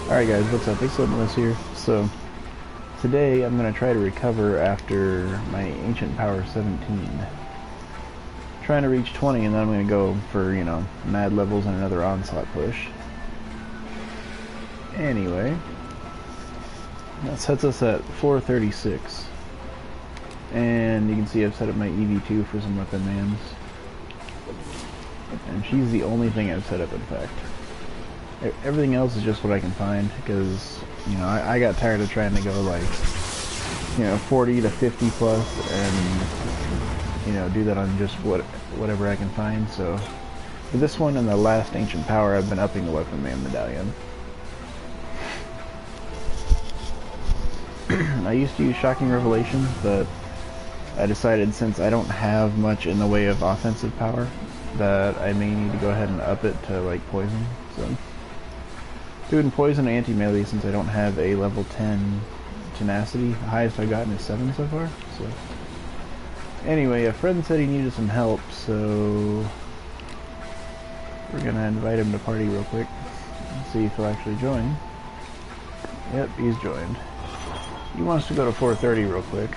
Alright guys, what's up? It's Limitless here. So, today I'm going to try to recover after my Ancient Power 17. Trying to reach 20 and then I'm going to go for, mad levels and another onslaught push. Anyway, that sets us at 436. And you can see I've set up my EV2 for some weapon mans. And she's the only thing I've set up, in fact. Everything else is just what I can find, because, I got tired of trying to go, like, 40 to 50 plus, and, do that on just whatever I can find, so... For this one and the last Ancient Power, I've been upping the Weapon Man medallion. I used to use Shocking Revelation, but I decided since I don't have much in the way of offensive power, that I may need to go ahead and up it to, like, Poison, so... Doing Poison and Anti-Melee since I don't have a level 10 Tenacity. The highest I've gotten is 7 so far. So anyway, a friend said he needed some help, so we're gonna invite him to party real quick and see if he'll actually join. Yep, he's joined. He wants to go to 430 real quick.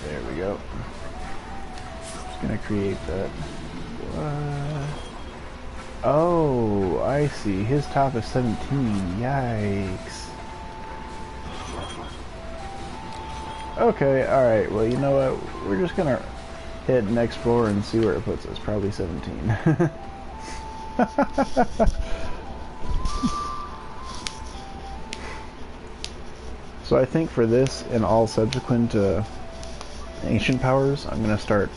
There we go. Gonna create that. Oh, I see. His top is 17. Yikes. Okay, alright. Well, you know what? We're just gonna hit next floor and see where it puts us. Probably 17. So I think for this and all subsequent Ancient Powers, I'm gonna start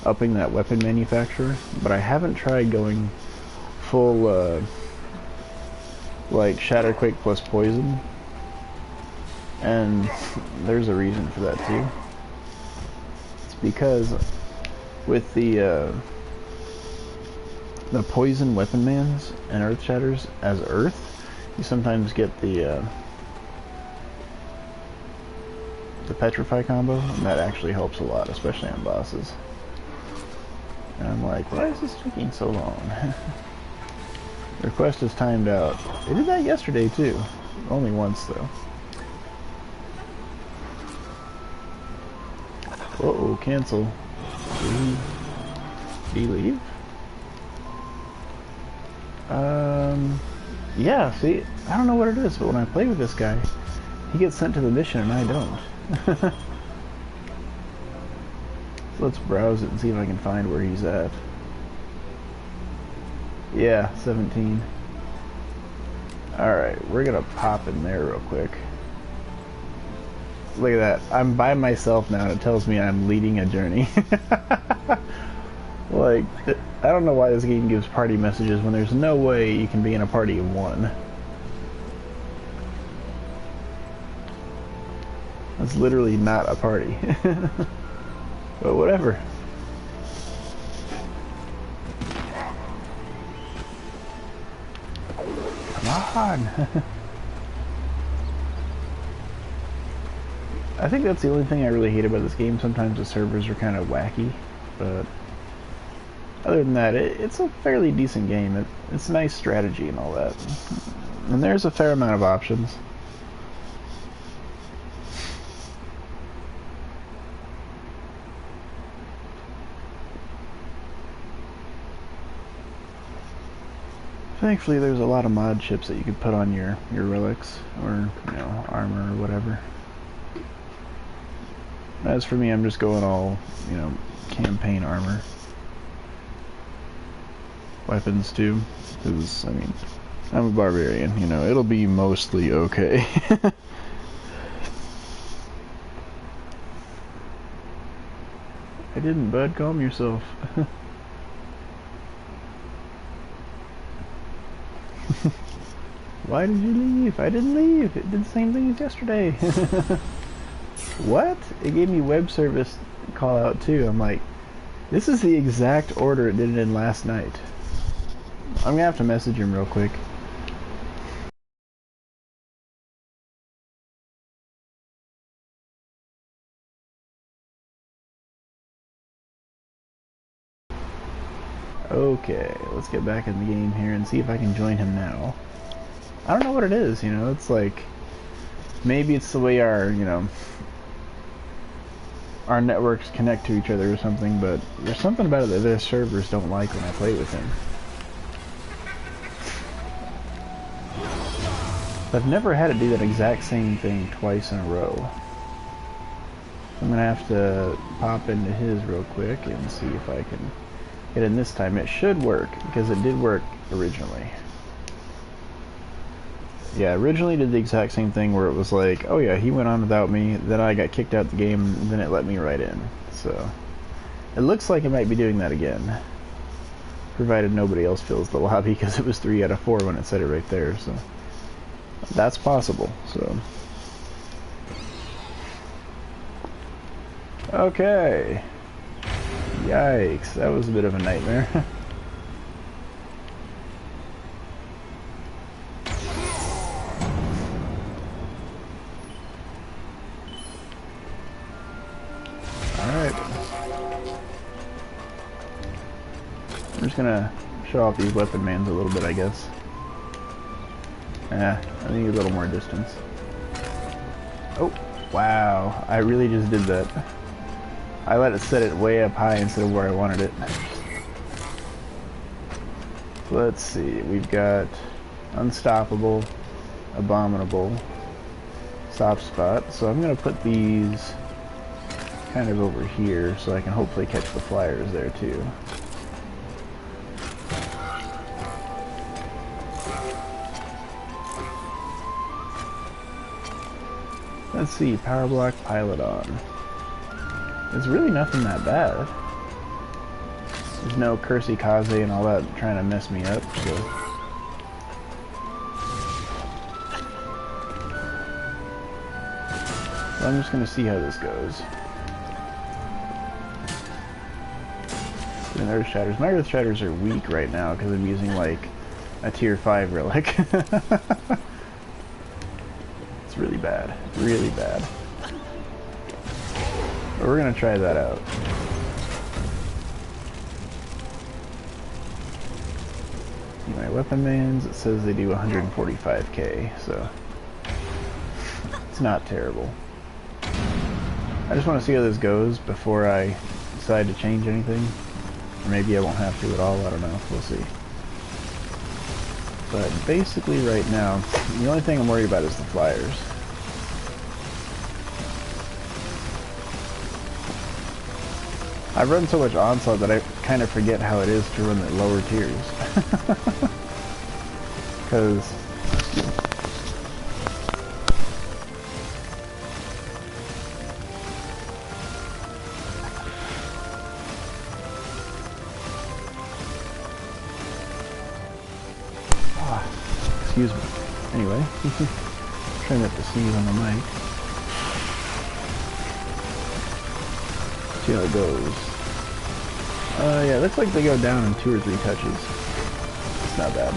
upping that weapon manufacturer, but I haven't tried going full like Shatterquake plus Poison, and there's a reason for that too. It's because with the Poison Weapon Mans and Earth Shatters as Earth, you sometimes get the Petrify combo, and that actually helps a lot, especially on bosses. And I'm like, why is this taking so long? The request is timed out. They did that yesterday too. Only once though. Uh-oh, cancel. Did he leave? Yeah, see, I don't know what it is, but when I play with this guy, he gets sent to the mission and I don't. Let's browse it and see if I can find where he's at. Yeah, 17. Alright, we're gonna pop in there real quick. Look at that. I'm by myself now and it tells me I'm leading a journey. Like, I don't know why this game gives party messages when there's no way you can be in a party of one. That's literally not a party. But whatever. Come on. I think that's the only thing I really hate about this game. Sometimes the servers are kind of wacky, but other than that, it's a fairly decent game. It's nice strategy and all that. And there's a fair amount of options. Thankfully, there's a lot of mod chips that you could put on your relics, or, armor or whatever. As for me, I'm just going all, campaign armor. Weapons, too, because, I'm a barbarian, it'll be mostly okay. I didn't, bud. Calm yourself. Why did you leave? I didn't leave. It did the same thing as yesterday. What? It gave me web service call out too. I'm like, this is the exact order it did it in last night. I'm gonna have to message him real quick. Okay, let's get back in the game here and see if I can join him now. I don't know what it is, you know, it's like, maybe it's the way our, you know, our networks connect to each other or something, but there's something about it that their servers don't like when I play with him. I've never had it do that exact same thing twice in a row. I'm gonna have to pop into his real quick and see if I can get in this time. It should work, because it did work originally. Yeah, originally did the exact same thing where it was like, oh yeah, he went on without me, then I got kicked out the game, and then it let me right in. So, it looks like it might be doing that again. Provided nobody else fills the lobby, because it was 3 out of 4 when it said it right there, so. That's possible, so. Okay. Yikes, that was a bit of a nightmare. Alright. I'm just gonna show off these weapon mans a little bit, I guess. Yeah, I need a little more distance. Oh, wow. I really just did that. I let it set it way up high instead of where I wanted it. Let's see. We've got Unstoppable, Abominable, Soft Spot. So I'm going to put these kind of over here so I can hopefully catch the flyers there too. Let's see, Power Block, Pylodon. It's really nothing that bad. There's no Cursey Kaze and all that trying to mess me up, so. So I'm just gonna see how this goes. And Earth Shatters. My Earth Shatters are weak right now because I'm using like a tier 5 relic. It's really bad. Really bad. But we're gonna try that out. My weapon mans, it says they do 145k, so it's not terrible. I just want to see how this goes before I decide to change anything. Or maybe I won't have to at all, I don't know, we'll see. But basically right now, the only thing I'm worried about is the flyers. I've run so much Onslaught that I kind of forget how it is to run the lower tiers. Because excuse me. Anyway, try not to sneeze on the mic. See how it goes. Yeah, it looks like they go down in 2 or 3 touches. It's not bad.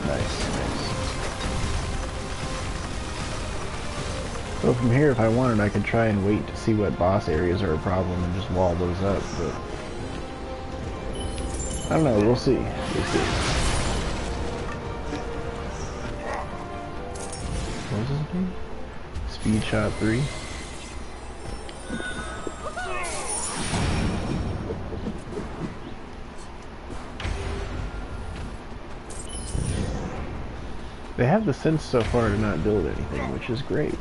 Nice, nice. So from here, if I wanted, I could try and wait to see what boss areas are a problem and just wall those up, but I don't know, we'll see. We'll see. What was his name? Speed Shot 3. They have the sense so far to not build anything, which is great.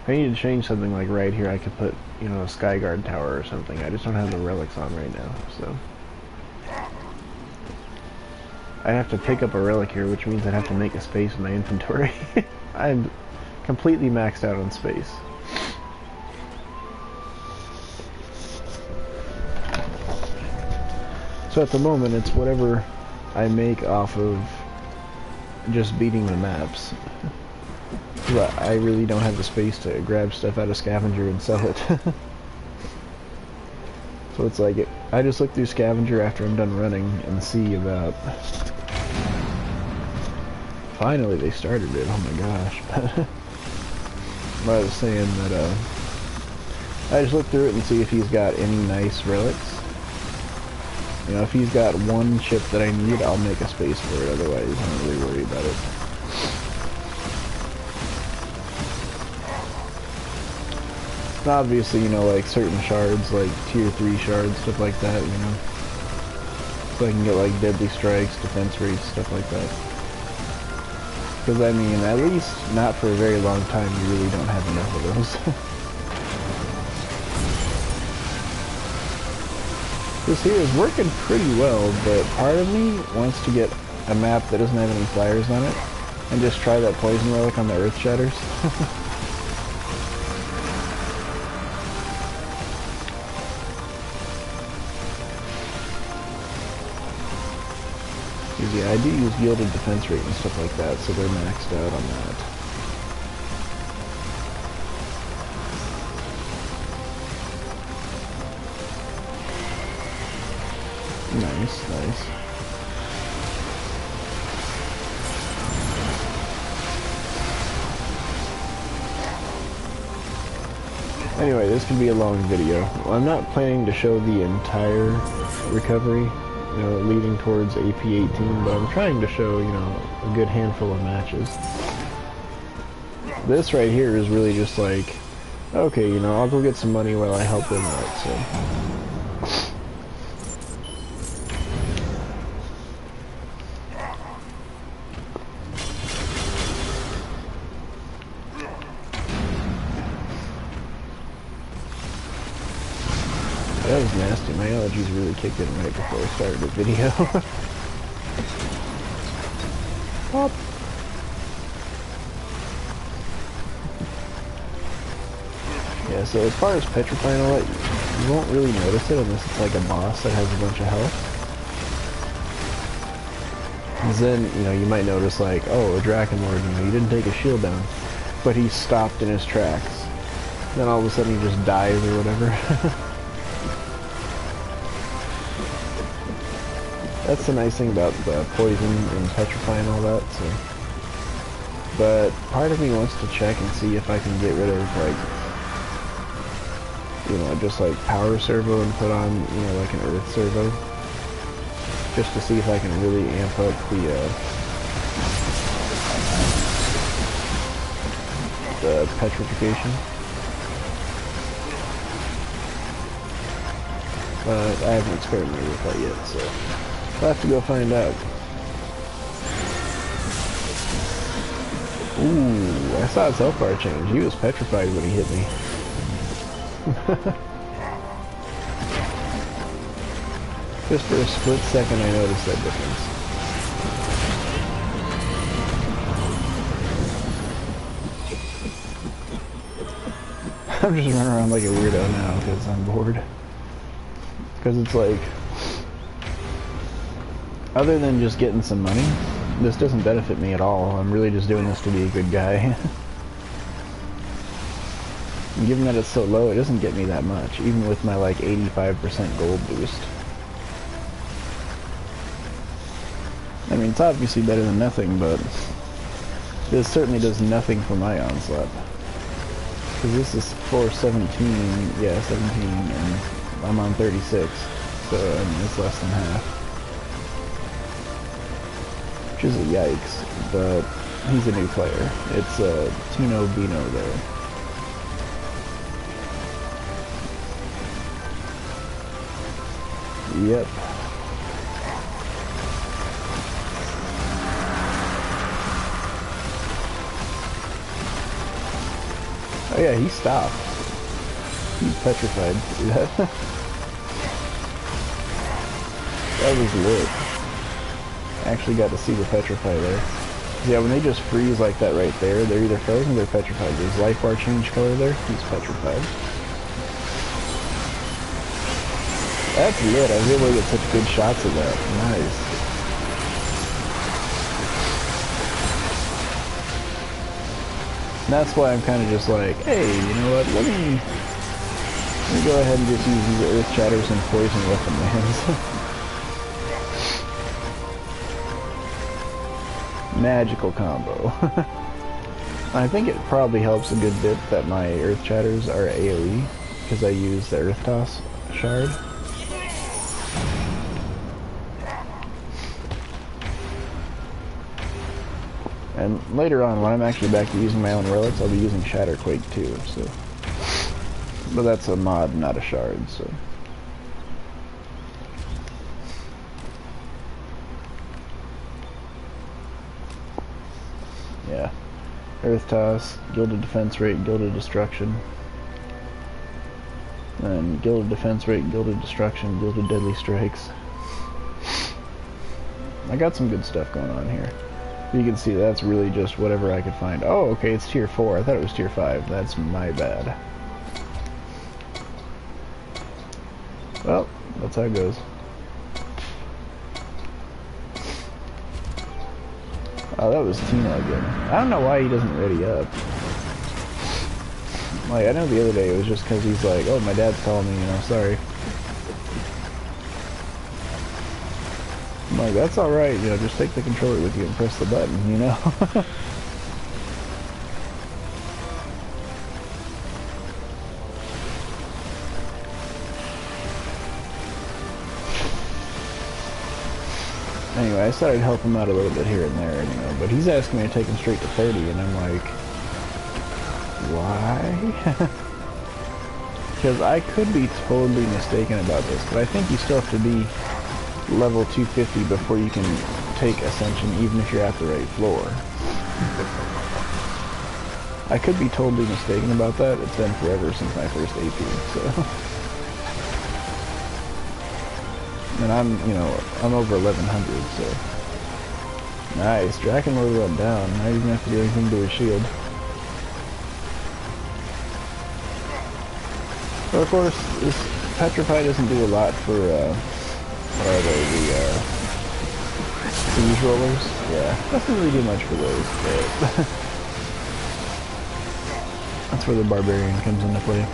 If I need to change something like right here, I could put, you know, a Skyguard tower or something. I just don't have the relics on right now, so. I'd have to pick up a relic here, which means I'd have to make a space in my inventory. I'm completely maxed out on space. So at the moment, it's whatever I make off of just beating the maps. But I really don't have the space to grab stuff out of Scavenger and sell it. So it's like, I just look through Scavenger after I'm done running and see about... Finally they started it, oh my gosh. But I was saying that I just look through it and see if he's got any nice relics. You know, if he's got one chip that I need, I'll make a space for it, otherwise I'm not really worried about it. And obviously, you know, like certain shards, like tier 3 shards, stuff like that, you know. So I can get like deadly strikes, defense rates, stuff like that. Because I mean, at least not for a very long time, you really don't have enough of those. This here is working pretty well, but part of me wants to get a map that doesn't have any flyers on it, and just try that poison relic on the earth shatters. Yeah, I do use yielded defense rate and stuff like that, so they're maxed out on that. Nice, nice. Anyway, this could be a long video. Well, I'm not planning to show the entire recovery, you know, leading towards AP18, but I'm trying to show, you know, a good handful of matches. This right here is really just like, okay, you know, I'll go get some money while I help them out, so. That was nasty. My allergies really kicked in right before I started the video. Pop. Yeah, so as far as petrifying all that, you won't really notice it unless it's like a boss that has a bunch of health. Because then, you know, you might notice like, oh, a Drakenlord, you know, he didn't take his shield down, but he stopped in his tracks. Then all of a sudden he just dies or whatever. That's the nice thing about the poison and petrify and all that, so. But part of me wants to check and see if I can get rid of, like, you know, just like power servo and put on, you know, like an earth servo. Just to see if I can really amp up the petrification. But I haven't experimented with that yet, so. I'll have to go find out. Ooh, I saw his health bar change. He was petrified when he hit me. Just for a split second I noticed that difference. I'm just running around like a weirdo now because I'm bored. Because it's like, other than just getting some money, this doesn't benefit me at all. I'm really just doing this to be a good guy. And given that it's so low, it doesn't get me that much, even with my like 85% gold boost. I mean, it's obviously better than nothing, but this certainly does nothing for my onslaught. Because this is 417, yeah, 17, and I'm on 36, so I mean, it's less than half. Which is a yikes, but he's a new player. It's Tino Bino there. Yep. Oh yeah, he stopped. He's petrified. See that? That was lit. I actually got to see the petrify there. Yeah, when they just freeze like that right there, they're either frozen or they're petrified. There's life bar change color there. He's petrified. That's lit. I was able to get such good shots of that. Nice. And that's why I'm kind of just like, hey, you know what? Let me go ahead and just use these earth shatters and poison weapon lands. Magical combo. I think it probably helps a good bit that my earth shatters are AoE, because I used the Earth Toss shard. And later on, when I'm actually back to using my own relics, I'll be using Shatterquake too, so. But that's a mod, not a shard, so. Yeah. Earth Toss, Gilded Defense Rate, Gilded Destruction. And Gilded Defense Rate, Gilded Destruction, Gilded Deadly Strikes. I got some good stuff going on here. You can see that's really just whatever I could find. Oh, okay, it's tier 4. I thought it was tier 5. That's my bad. Well, that's how it goes. Oh, that was Tino again. I don't know why he doesn't ready up. Like, I know the other day it was just because he's like, oh, my dad's calling me, you know, sorry. I'm like, that's alright, you know, just take the controller with you and press the button, you know? Anyway, I started to help him out a little bit here and there, you know, but he's asking me to take him straight to 30, and I'm like, why? Because I could be totally mistaken about this, but I think you still have to be level 250 before you can take Ascension, even if you're at the right floor. I could be totally mistaken about that. It's been forever since my first AP, so. And I'm, you know, I'm over 1100, so. Nice, Drakenlord went down. Now you don't have to do anything to his shield. But of course, this Petrify doesn't do a lot for, what are they, the, siege rollers? Yeah, doesn't really do much for those, but that's where the Barbarian comes into play.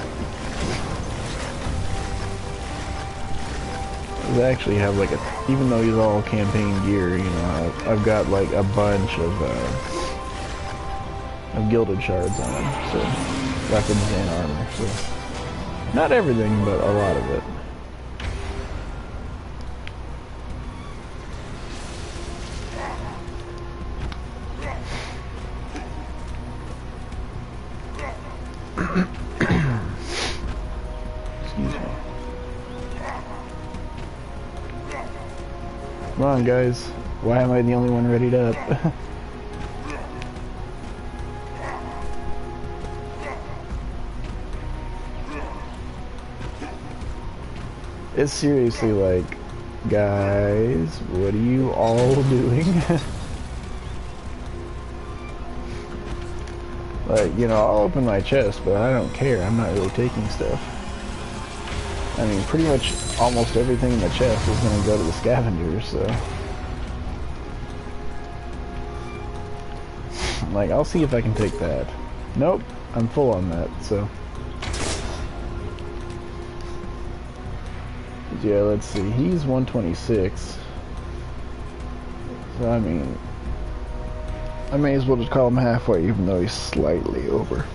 I actually have like a, even though he's all campaign gear, you know, I've got like a bunch of gilded shards on him, so weapons and armor, so not everything, but a lot of it. Excuse me. Come on, guys. Why am I the only one readied up? It's seriously like, guys, what are you all doing? Like, you know, I'll open my chest, but I don't care. I'm not really taking stuff. I mean, pretty much almost everything in the chest is going to go to the scavengers, so. Like, I'll see if I can take that. Nope, I'm full on that, so. Yeah, let's see. He's 126. So, I mean, I may as well just call him halfway, even though he's slightly over.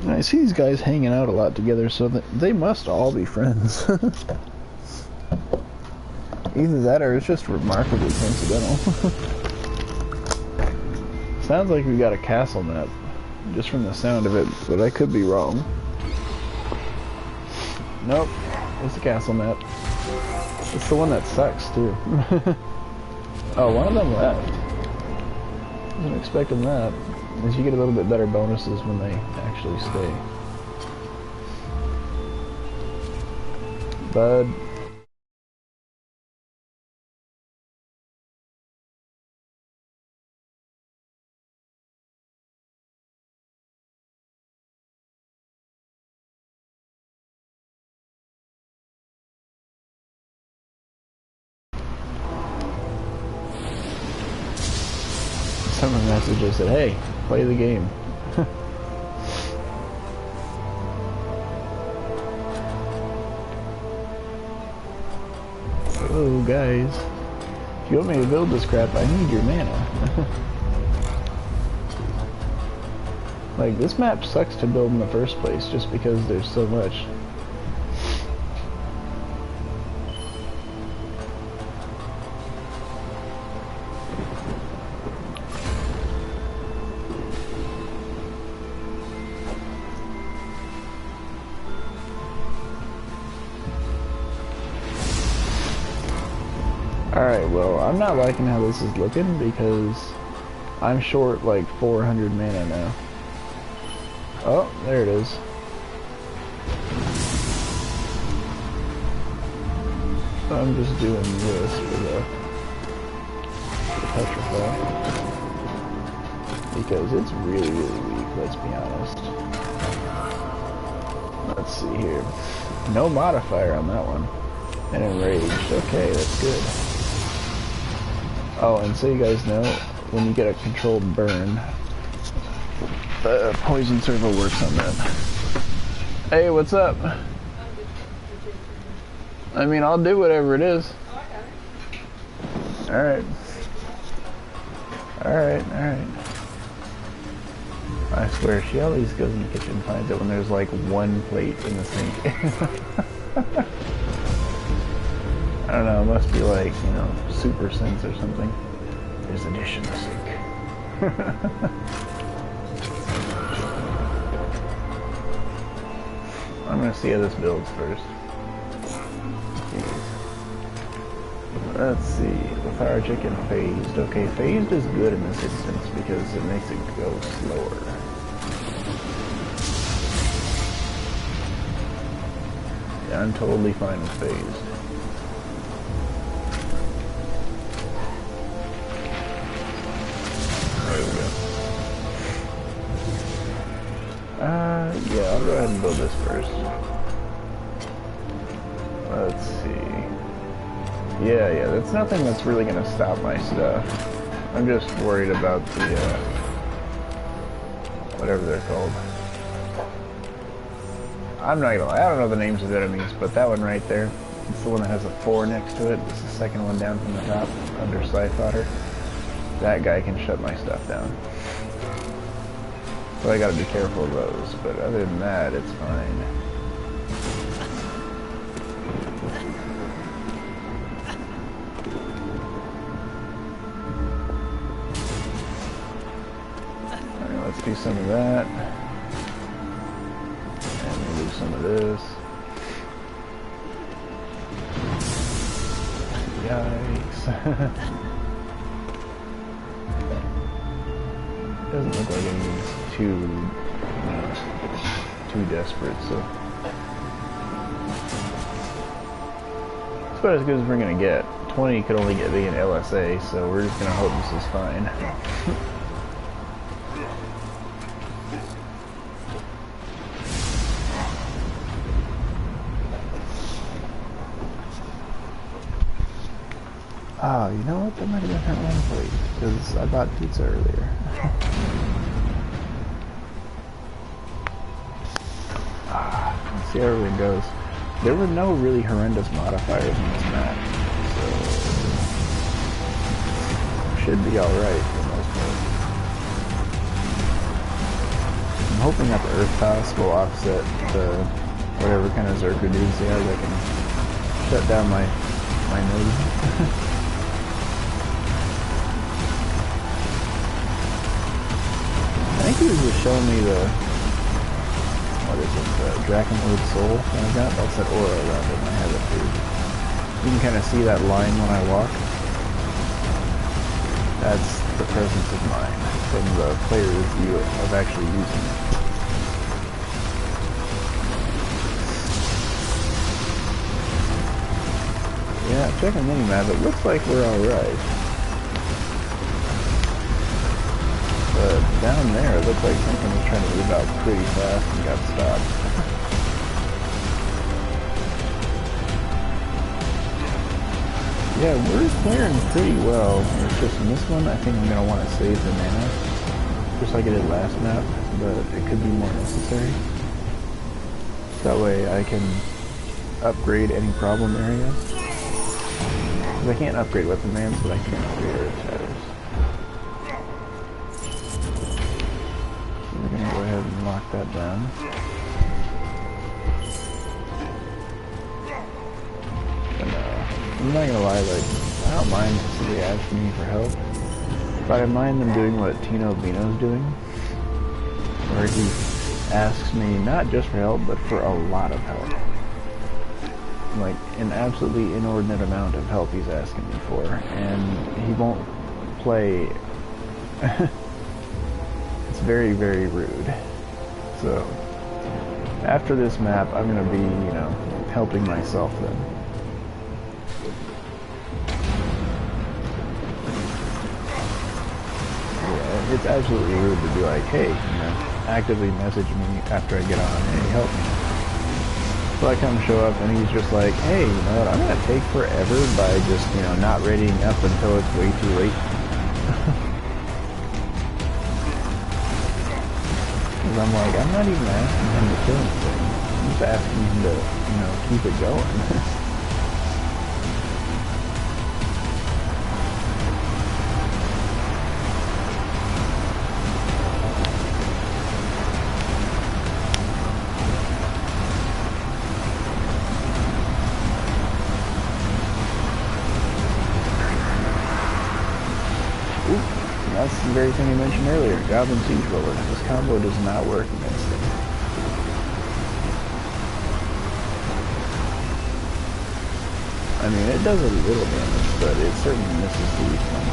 And I see these guys hanging out a lot together, so that they must all be friends. Either that or it's just remarkably coincidental. Sounds like we got a castle map, just from the sound of it, but I could be wrong. Nope, it's a castle map. It's the one that sucks, too. Oh, one of them left. Wasn't expecting that. As you get a little bit better bonuses when they actually stay. Bud. Someone messaged said, hey, play the game. Oh, guys. If you want me to build this crap, I need your mana. Like, this map sucks to build in the first place just because there's so much. Alright, well, I'm not liking how this is looking because I'm short like 400 mana now. Oh, there it is. So I'm just doing this for the petrify. Because it's really, really weak, let's be honest. Let's see here. No modifier on that one. And enraged. Okay, that's good. Oh, and so you guys know, when you get a controlled burn, the poison servo works on that. Hey, what's up? I mean, I'll do whatever it is. Alright. Alright, alright. I swear, she always goes in the kitchen and finds it when there's like one plate in the sink. I don't know, it must be like, you know, super sense or something. There's a dish in the sink. I'm gonna see how this builds first. Jeez. Let's see, the fire chicken phased. Okay, phased is good in this instance because it makes it go slower. Yeah, I'm totally fine with phased. Yeah, I'll go ahead and build this first. Let's see. Yeah, that's nothing that's really gonna stop my stuff. I'm just worried about the, whatever they're called. I'm not gonna lie, I don't know the names of the enemies, but that one right there, it's the one that has a 4 next to it. It's the second one down from the top, under Scythe Fodder. That guy can shut my stuff down. So I gotta be careful of those, but other than that, it's fine. Alright, let's do some of that. And we'll do some of this. Yikes. Doesn't look like anything's too desperate, so it's about as good as we're gonna get. 20 could only get me an LSA, so we're just gonna hope this is fine. Oh, you know what? That might have been her own plate, because I bought pizza earlier. Let's see how everything goes. There were no really horrendous modifiers in this map, so should be alright for the most part. I'm hoping that the Earth Toss will offset the whatever kind of Zerker dudes he has that can shut down my node. I think he was just showing me the, what is it, the Drakenlord Soul kind of got. That's that aura around it, and I have it too. You can kind of see that line when I walk. That's the presence of mind from the player's view of actually using it. Yeah, checking minimap, it looks like we're alright. But down there, it looked like something was trying to move out pretty fast and got stopped. Yeah, we're clearing pretty well. It's just in this one, I think I'm going to want to save the mana, just like I did last map, but it could be more necessary. That way I can upgrade any problem areas. Because I can't upgrade weapon mans, but I can upgrade earth shatters. We're gonna go ahead I'm not gonna lie, like, I don't mind somebody asking me for help, but I mind them doing what Tino Vino's doing, where he asks me not just for help, but for a lot of help. Like, an absolutely inordinate amount of help he's asking me for, and he won't play. It's very, very rude. So, after this map, I'm gonna be, you know, helping myself then. Yeah, it's absolutely rude to be like, hey, you know, actively message me after I get on, hey, help me. So I come show up and he's just like, hey, you know what, I'm gonna take forever by just, you know, not readying up until it's way too late. Because I'm like, I'm not even asking him to kill anything. I'm just asking him to, you know, keep it going. That's the very thing you mentioned earlier, Goblin Siege Roller. This combo does not work against it. I mean, it does a little damage, but it certainly misses the weak point.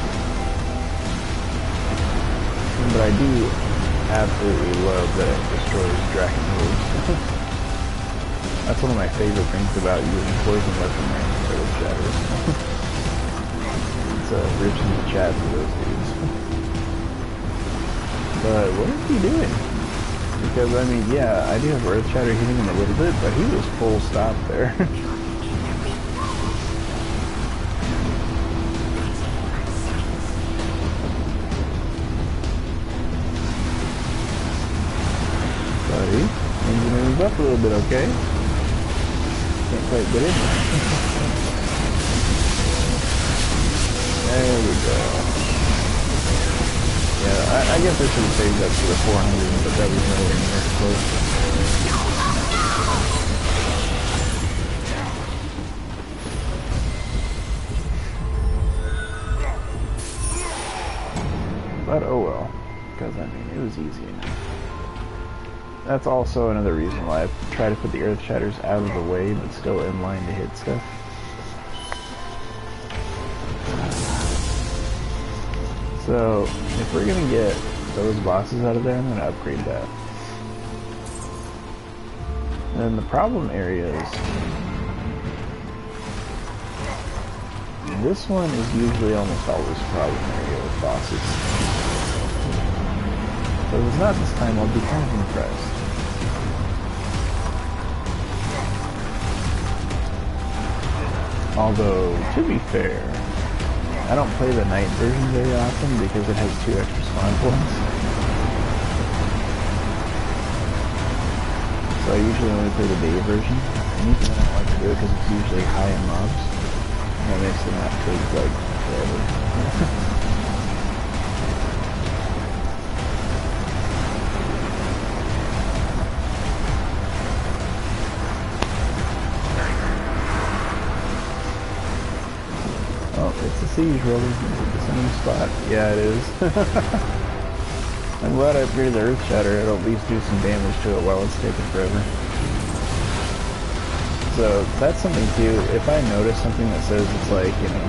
But I do absolutely love that it destroys Draken Hooves. That's one of my favorite things about using Poison Weaponry instead of Shatters. It's rich in the chat for those dudes. But what is he doing? Because, I mean, yeah, I do have Earth Shatter hitting him a little bit, but he was full stop there. Buddy, things are moving up a little bit, okay? Can't quite get in there. There we go. Yeah, I guess I should have saved up for the 400, but that was nowhere near close. But oh well, because I mean, it was easy enough. That's also another reason why I try to put the Earth Shatters out of the way, but still in line to hit stuff. So, if we're gonna get those bosses out of there, I'm gonna upgrade that. And then the problem areas. This one is usually almost always a problem area with bosses. But if it's not this time, I'll be kind of impressed. Although, to be fair, I don't play the night version very often because it has 2 extra spawn points. So I usually only play the day version. And even then I like to do it because it's usually high in mobs. And that makes the map take like forever. It's a siege roller. Is it the same spot? Yeah, it is. I'm glad I upgraded the Earth Shatter. It'll at least do some damage to it while it's taking forever. So that's something too. If I notice something that says it's like, you know,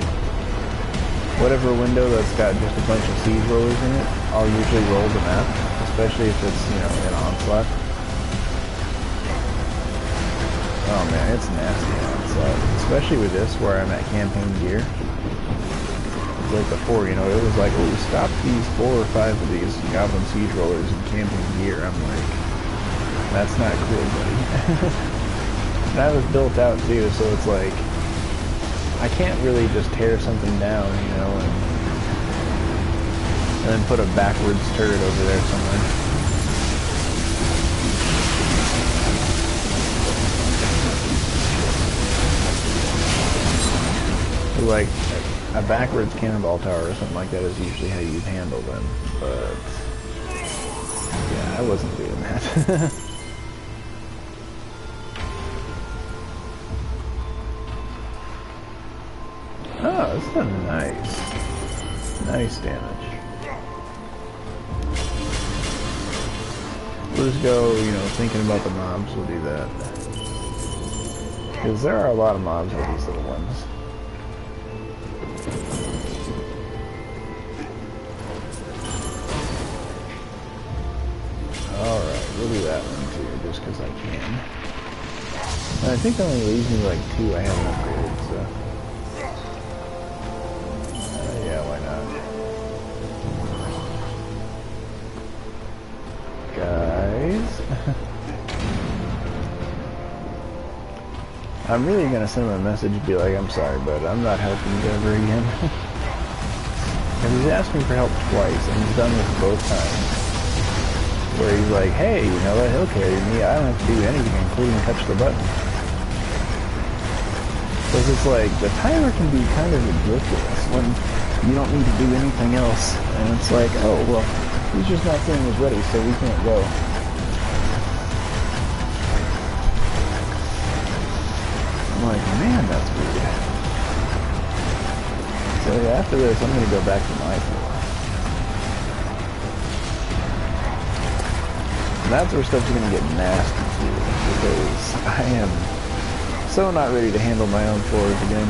whatever window that's got just a bunch of siege rollers in it, I'll usually roll the map, especially if it's, you know, an onslaught. Oh man, it's nasty onslaught. Especially with this, where I'm at campaign gear. Like before, you know, it was like, oh, stop these 4 or 5 of these Goblin Siege Rollers in camping gear. I'm like, that's not cool, buddy. And that was built out too, so it's like, I can't really just tear something down, you know, and then put a backwards turret over there somewhere. Like, a backwards cannonball tower or something like that is usually how you'd handle them, but yeah, I wasn't doing that. Oh, nice. Nice damage. We'll just go, you know, thinking about the mobs, we'll do that. Because there are a lot of mobs with these little ones. Alright, we'll do that one too, just because I can. And I think that only leaves me like 2 I haven't upgraded, so... yeah, why not? Guys... I'm really gonna send him a message and be like, I'm sorry, but I'm not helping you ever again. And he's asked me for help twice, and he's done this both times. Where he's like, hey, you know what, he'll carry me, I don't have to do anything, including touch the button. Because it's like, the timer can be kind of ridiculous when you don't need to do anything else. And it's like, oh, well, he's just not saying he's ready, so we can't go. I'm like, man, that's weird. So yeah, after this, I'm going to go back to my floor. And that's where stuff's going to get nasty too, because I am so not ready to handle my own floors again.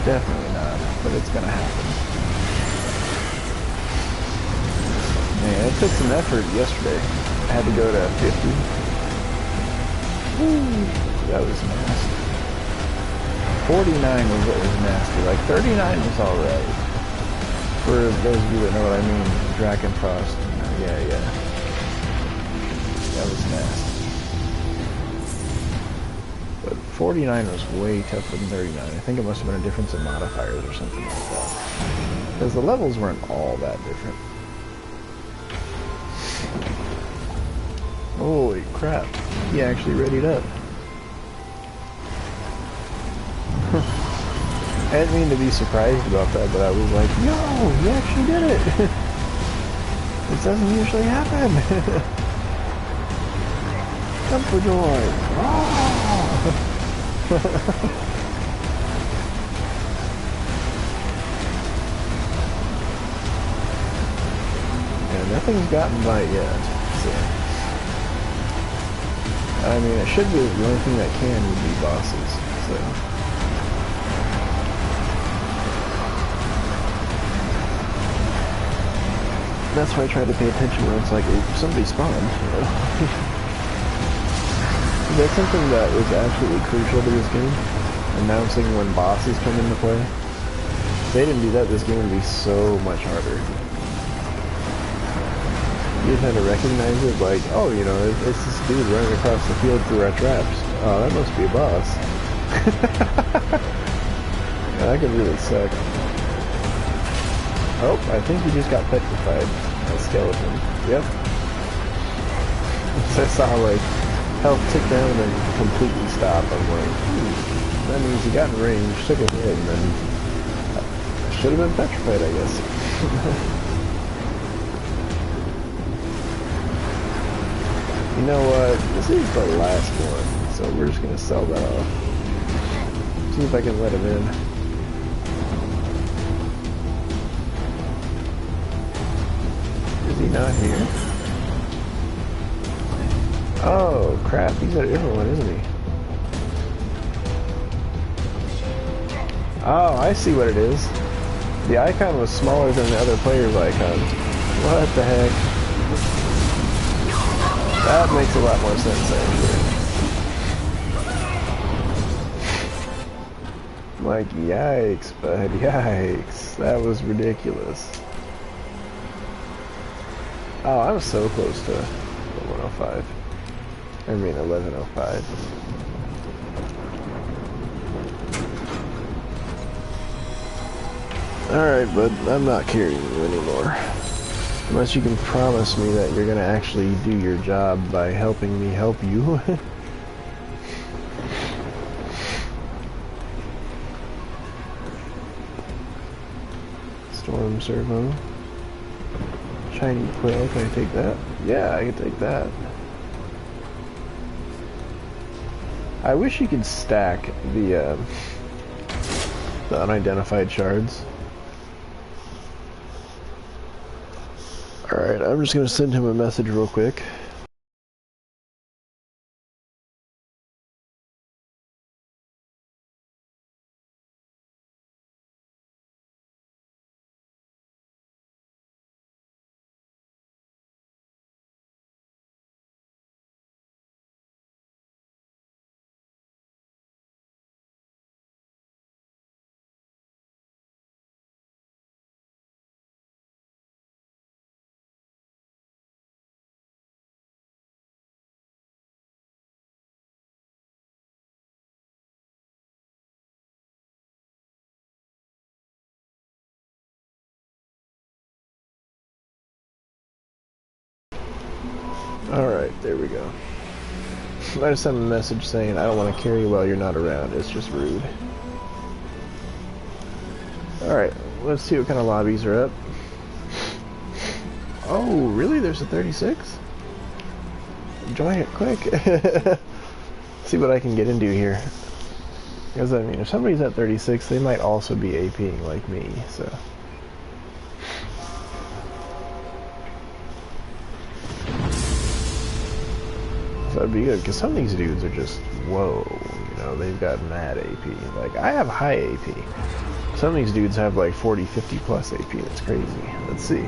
Definitely not, but it's going to happen. Man, it took some effort yesterday. I had to go to 50. Woo, that was nasty. 49 was what was nasty. Like 39 was alright. For those of you that know what I mean, Drakenfrost. Yeah. That was nasty. But 49 was way tougher than 39. I think it must have been a difference in modifiers or something like that. Because the levels weren't all that different. Holy crap. He actually readied up. I didn't mean to be surprised about that, but I was like, yo, he actually did it! This doesn't usually happen! Jump for joy! Oh! Yeah, nothing's gotten by yet, so... I mean, it should be the only thing that can would be bosses, so... That's why I try to pay attention when it's like, oh, somebody spawned, you know? That's something that is absolutely crucial to this game. Announcing when bosses come into play. If they didn't do that, this game would be so much harder. You just had to recognize it, like, oh, you know, it's this dude running across the field through our traps. Oh, that must be a boss. Yeah, that could really suck. Oh, I think he just got petrified. A skeleton. Yep. So I saw, like, health tick down and then completely stop. I'm like, that means he got in range, took a hit, and then I should have been petrified, I guess. You know what? This is the last one, so we're just gonna sell that off. See if I can let him in. Is he not here? Oh crap, he's at everyone, isn't he? Oh, I see what it is. The icon was smaller than the other player's icon. What the heck? That makes a lot more sense, actually. Like, yikes, bud, yikes. That was ridiculous. Oh, I was so close to 105. I mean 1105. Alright, bud, I'm not carrying you anymore. Unless you can promise me that you're gonna actually do your job by helping me help you. Storm servo. Shiny quill, can I take that? Yeah, I can take that. I wish you could stack the The unidentified shards. Alright, I'm just gonna send him a message real quick. Alright, there we go. I just sent him a message saying I don't want to carry while you're not around, it's just rude. Alright, let's see what kind of lobbies are up. Oh, really? There's a 36? Join it quick. See what I can get into here. Because, I mean, if somebody's at 36, they might also be APing like me, so... So that'd be good, because some of these dudes are just, whoa, you know, they've got mad AP. Like, I have high AP. Some of these dudes have like 40, 50 plus AP, that's crazy. Let's see.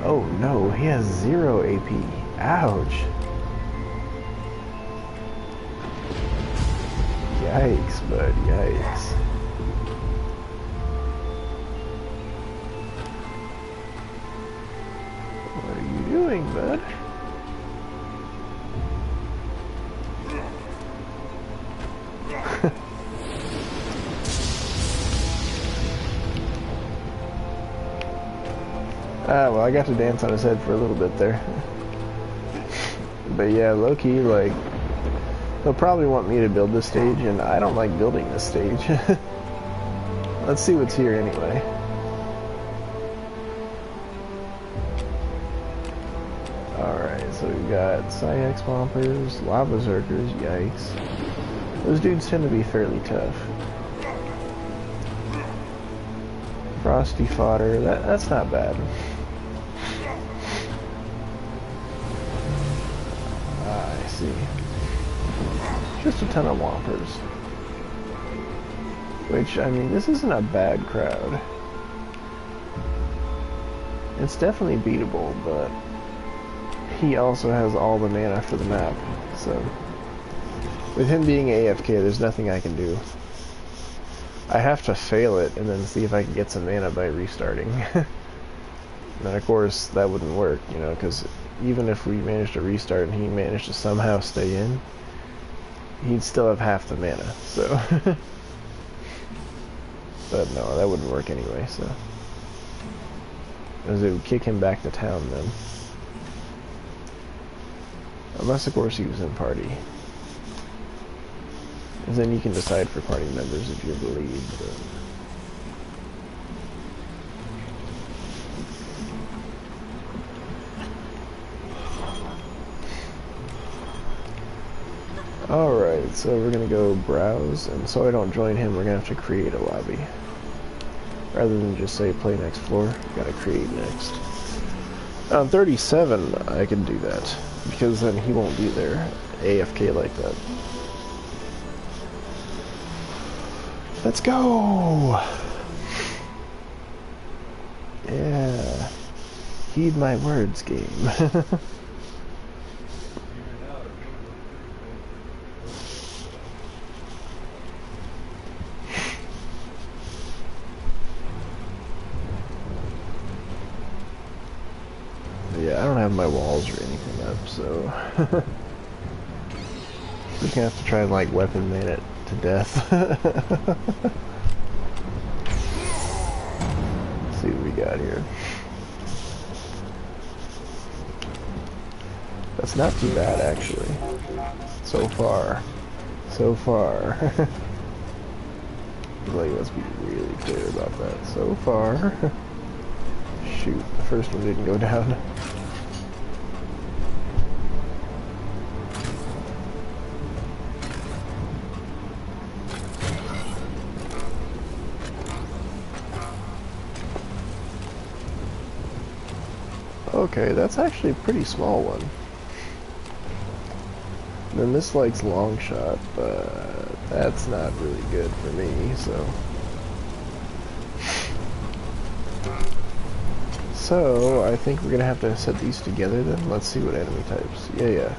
Oh no, he has 0 AP. Ouch. Yikes, bud, yikes. What are you doing, bud? Ah, well, I got to dance on his head for a little bit there. But yeah, low-key, like, he'll probably want me to build this stage, and I don't like building this stage. Let's see what's here anyway. Alright, so we've got Psyx Wompers, Lava Zerkers, yikes. Those dudes tend to be fairly tough. Frosty Fodder, that's not bad. I see. Just a ton of Wompers. Which, I mean, this isn't a bad crowd. It's definitely beatable, but he also has all the mana for the map, so with him being AFK, there's nothing I can do. I have to fail it and then see if I can get some mana by restarting. And of course, that wouldn't work, you know, because even if we managed to restart and he managed to somehow stay in, he'd still have half the mana, so... But no, that wouldn't work anyway, so... Because it would kick him back to town then. Unless, of course, he was in party. And then you can decide for party members if you believe. Alright, so we're gonna go browse, and so I don't join him, we're gonna have to create a lobby. Rather than just say play next floor, gotta create next. On 37, I can do that, because then he won't be there AFK like that. Let's go! Yeah. Heed my words, game. Yeah, I don't have my walls or anything up, so... Just gonna have to try and, like, weapon man it to death. Let's see what we got here. That's not too bad, actually. So far. So far. Like, let's be really clear about that. So far. Shoot, the first one didn't go down. Okay, that's actually a pretty small one. And then this likes long shot, but that's not really good for me, so... So, I think we're gonna have to set these together then. Let's see what enemy types. Yeah.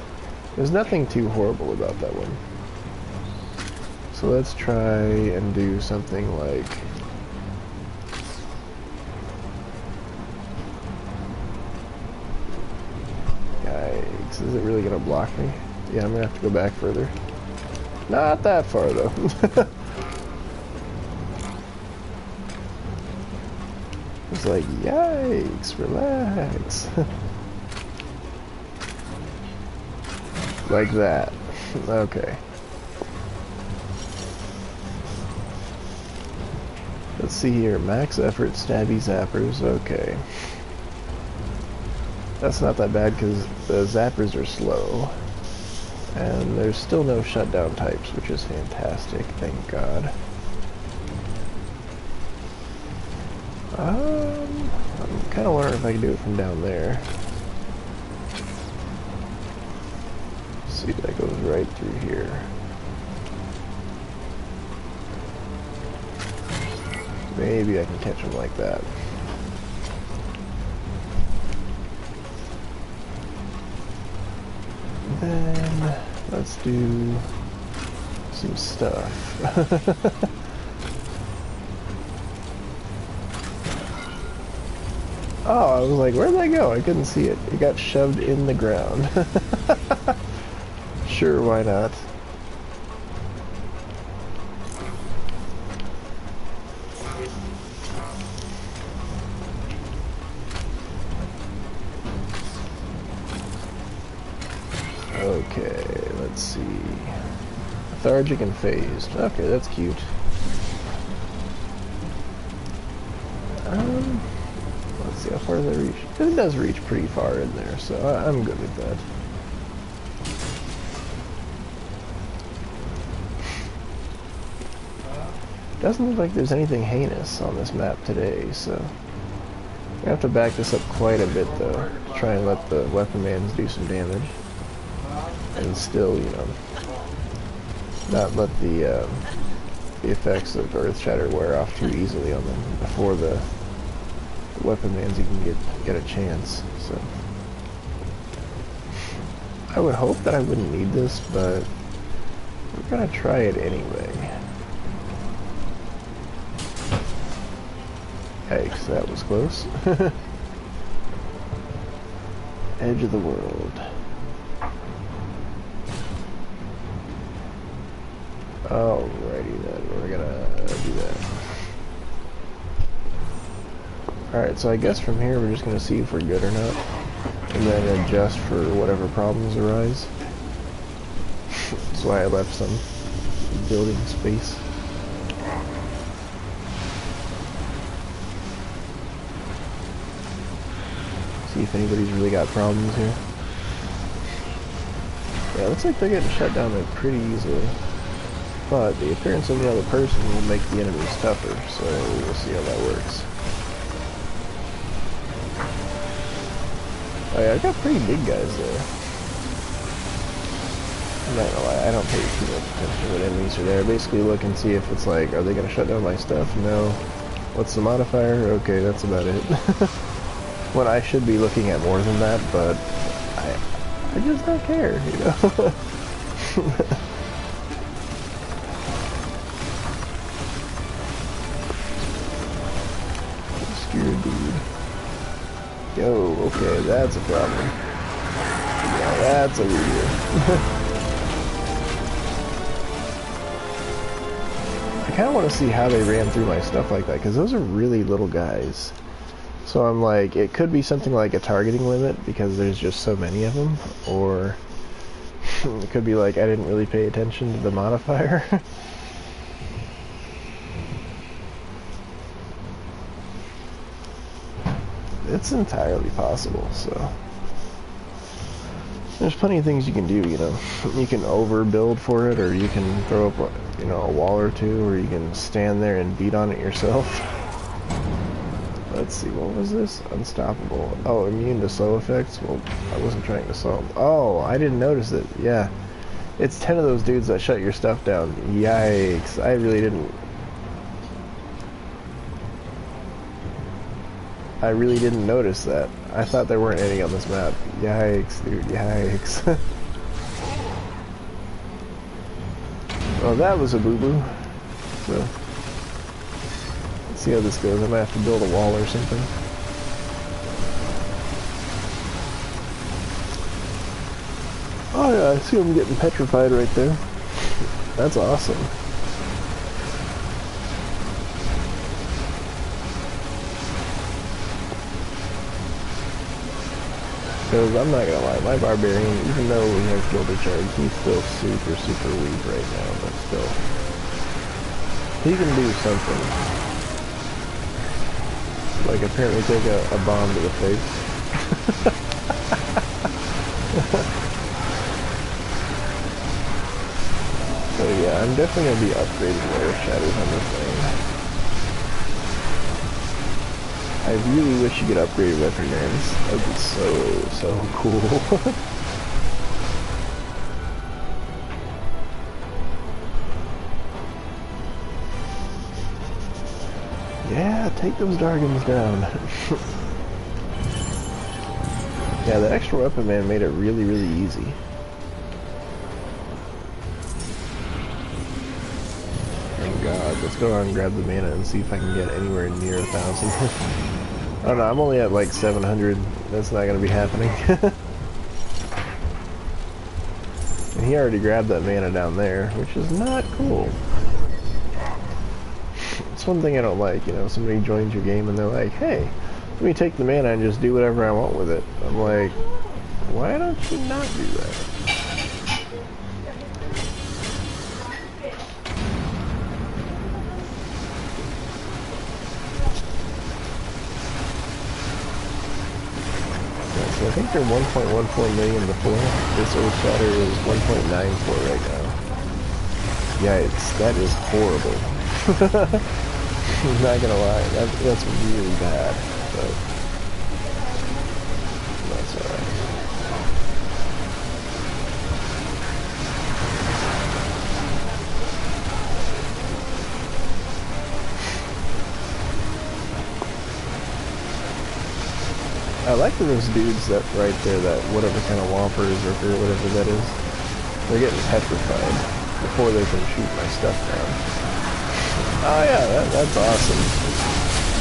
There's nothing too horrible about that one. So let's try and do something like... Yikes, is it really gonna block me? Yeah, I'm gonna have to go back further. Not that far though. It's like, yikes, relax. Like that. Okay. Let's see here. Max effort, stabby zappers. Okay. That's not that bad because the zappers are slow. And there's still no shutdown types, which is fantastic. Thank God. I'm kind of wondering if I can do it from down there. See, that goes right through here. Maybe I can catch him like that. Then let's do some stuff. Oh, I was like, where'd that go? I couldn't see it. It got shoved in the ground. Sure, why not? Okay, let's see. Lethargic and phased. Okay, that's cute. Let's see, how far does that reach? It does reach pretty far in there, so I'm good with that. Doesn't look like there's anything heinous on this map today, so... I'm gonna have to back this up quite a bit, though, to try and let the weapon mans do some damage. And still, you know, not let the effects of Earth Shatter wear off too easily on them before the weapon mans even get a chance, so... I would hope that I wouldn't need this, but we're gonna try it anyway. Yikes, that was close. Edge of the world. Alrighty then, we're gonna do that. Alright, so I guess from here we're just gonna see if we're good or not. And then adjust for whatever problems arise. That's why I left some building space. See if anybody's really got problems here. Yeah, looks like they're getting shut down there pretty easily. But the appearance of another person will make the enemies tougher, so we'll see how that works. Oh yeah, I got pretty big guys there. I'm not gonna lie, I don't pay too much attention when enemies are there. Basically look and see if it's like, are they gonna shut down my stuff? No. What's the modifier? Okay, that's about it. When I should be looking at more than that, but I just don't care, you know? Obscure dude. Yo, okay, that's a problem. Yeah, that's a leader. I kind of want to see how they ran through my stuff like that, because those are really little guys. So I'm like, it could be something like a targeting limit, because there's just so many of them, or it could be like I didn't really pay attention to the modifier. It's entirely possible, so... There's plenty of things you can do, you know. You can overbuild for it, or you can throw up, you know, a wall or two, or you can stand there and beat on it yourself. let's see, what was this? Unstoppable. Oh, immune to slow effects? Well, I wasn't trying to solve. Oh, I didn't notice it. Yeah. It's 10 of those dudes that shut your stuff down. Yikes. I really didn't notice that. I thought there weren't any on this map. Yikes, dude. Yikes. Well, that was a boo-boo. So, let's see how this goes. I might have to build a wall or something. Oh yeah, I see him getting petrified right there. That's awesome. Because I'm not gonna lie, my barbarian, even though he has Gilder Charge, he's still super, super weak right now, but still. He can do something. Like apparently take a bomb to the face. So yeah, I'm definitely gonna be upgrading Lair of Shadows on this thing. I really wish you could upgrade weapon names. That would be so cool. Yeah, take those Dargans down. Yeah, the extra weapon man made it really, really easy. Thank God. Let's go around and grab the mana and see if I can get anywhere near 1,000. I don't know, I'm only at like 700. That's not gonna be happening. And he already grabbed that mana down there, which is not cool. It's one thing I don't like, you know, somebody joins your game and they're like, hey, let me take the mana and just do whatever I want with it. I'm like, why don't you not do that? So I think they're 1.14 million before. This Earth Shatter is 1.94 right now. Yeah, that is horrible. I'm not gonna lie, that's really bad, but that's alright. I like those dudes that right there, that whatever kind of Whompers or whatever that is, they're getting petrified before they can shoot my stuff down. Oh yeah, that's awesome.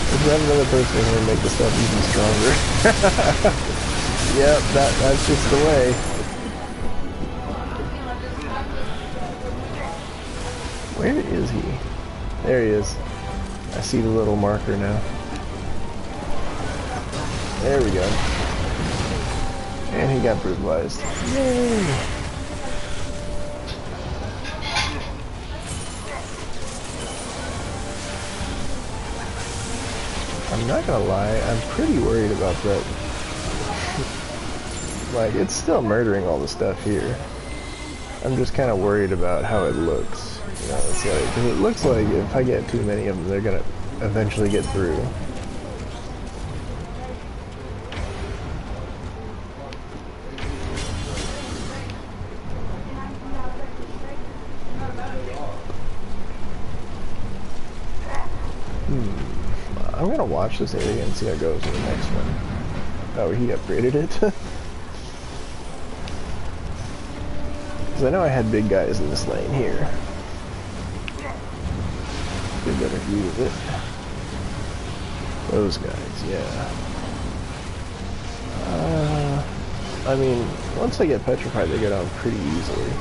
Let's grab another person here and make the stuff even stronger. Yep, that's just the way. Where is he? There he is. I see the little marker now. There we go. And he got brutalized. Yay! I'm not gonna lie, I'm pretty worried about that. Like, it's still murdering all the stuff here. I'm just kind of worried about how it looks. You know, it's like, 'cause it looks like if I get too many of them, they're gonna eventually get through. I'm gonna watch this area and see how it goes in the next one. Oh, he upgraded it. Because I know I had big guys in this lane here. Get a better view of it. Those guys, yeah. I mean, once they get petrified, they go down pretty easily.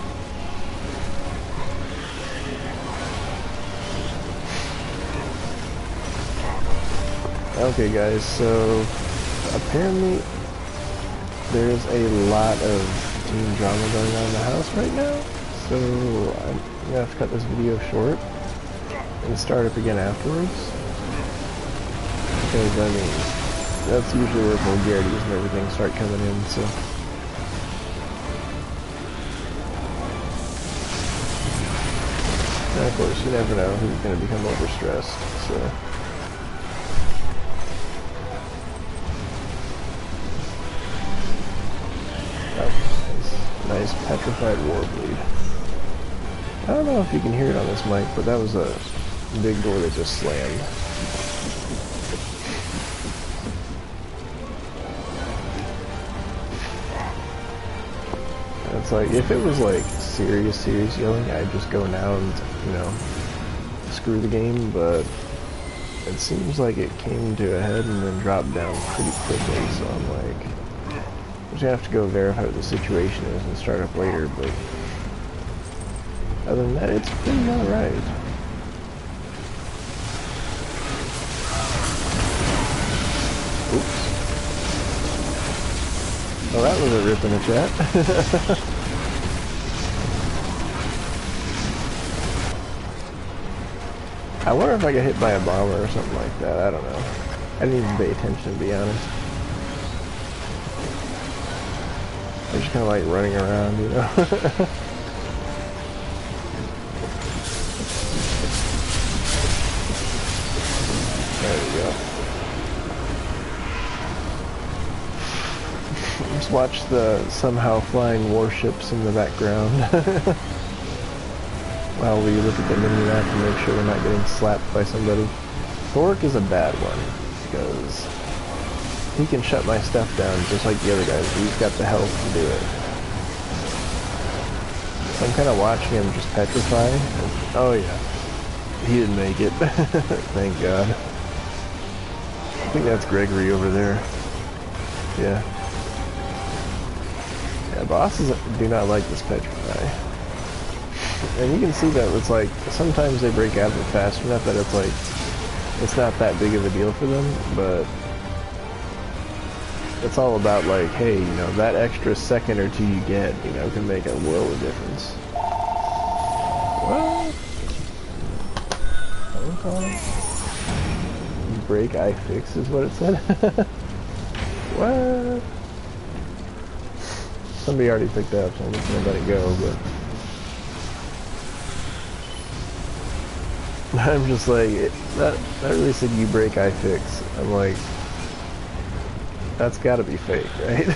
Okay guys, so apparently there's a lot of team drama going on in the house right now, so I'm gonna have to cut this video short and start up again afterwards, because I mean, that's usually where vulgarities and everything start coming in, so. And of course, you never know who's gonna become overstressed, so. Petrified Warbleed. I don't know if you can hear it on this mic, but that was a big door that just slammed. And it's like, if it was like serious yelling, I'd just go now and, you know, screw the game, but it seems like it came to a head and then dropped down pretty quickly, so I'm like, I'm just gonna have to go verify what the situation is and start up later, but other than that, it's pretty alright. Oops. Well, that was a rip in the chat. I wonder if I get hit by a bomber or something like that. I don't know. I didn't even pay attention, to be honest. They're just kind of like running around, you know? There we go. Just watch the somehow flying warships in the background. While we look at the mini-map to make sure we're not getting slapped by somebody. Thork is a bad one, because he can shut my stuff down just like the other guys. He's got the health to do it. So I'm kind of watching him just petrify. Oh yeah. He didn't make it. Thank God. I think that's Gregory over there. Yeah. Yeah, bosses do not like this petrify. And you can see that it's like, sometimes they break out of it fast enough that it's like, it's not that big of a deal for them, but it's all about like, hey, you know, that extra second or two you get, you know, can make a world of difference. What? Break iFix is what it said? What? Somebody already picked up, so I'm just gonna let it go, but I'm just like, that really said you break iFix. I'm like, that's gotta be fake, right?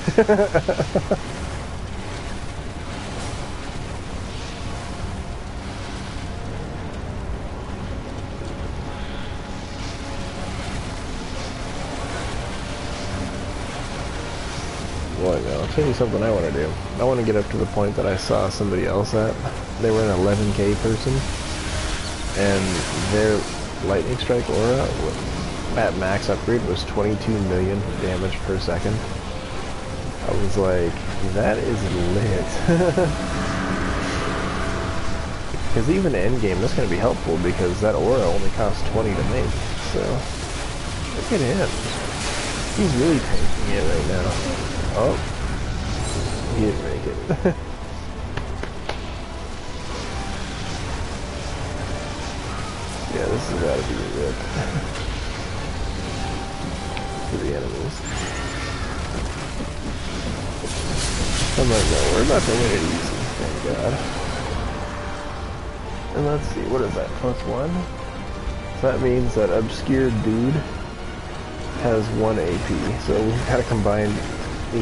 Well, I'll tell you something I want to do. I want to get up to the point that I saw somebody else at. They were an 11k person, and their lightning strike aura at max upgrade was 22 million damage per second. I was like, that is lit. Because even endgame, that's going to be helpful because that aura only costs 20 to make. So, look at him. He's really tanking it right now. Oh, he didn't make it. Yeah, this has got to be a rip. For the enemies. I'm like, no, we're about to win it easy, thank God. And let's see, what is that, +1? So that means that obscure dude has 1 AP, so we've got a combined 18.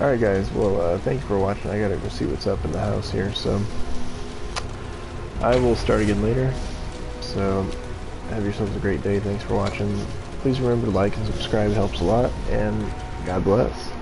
Alright guys, well thanks for watching. I gotta go see what's up in the house here, so I will start again later. So have yourselves a great day. Thanks for watching. Please remember to like and subscribe, it helps a lot, and God bless.